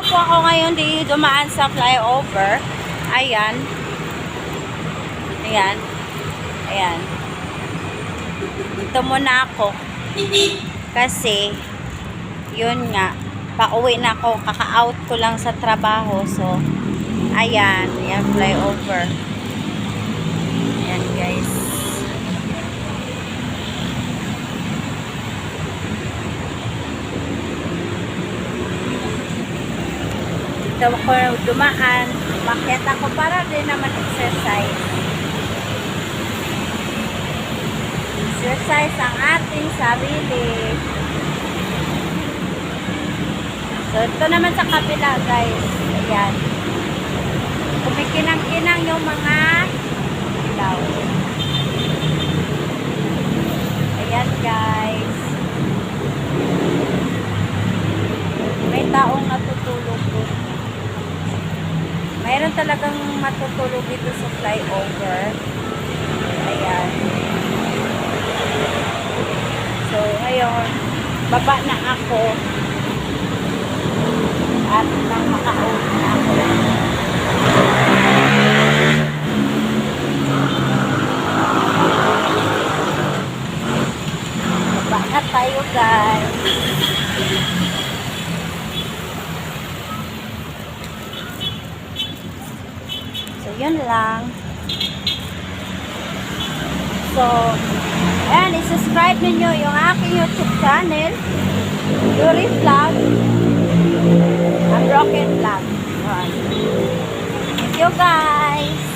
po ako ngayon di dumaan sa flyover. Ayan. Ayan. Ayan. Dito muna ako. Kasi, yun nga, pauwi na ako. Kaka-out ko lang sa trabaho. So, ayan. Ayan, flyover. Ayan, guys. Dito ako dumaan. Umakyat ako para din naman exercise. Exercise ang ating sarili. So, ito naman sa kabila, guys. Ayan. Kumikinang-kinang yung mga ilaw. Ayan, guys. May taong natutulog doon. Mayroon talagang matutulog dito sa flyover. Ayan. So, ngayon, baba na ako. At nang maka-out na ako. Baba na tayo, guys. So, yun lang. So, ayan, i-subscribe ninyo yung aking YouTube channel, Yuri Vlog, Unbroken Vlog. Thank you, guys.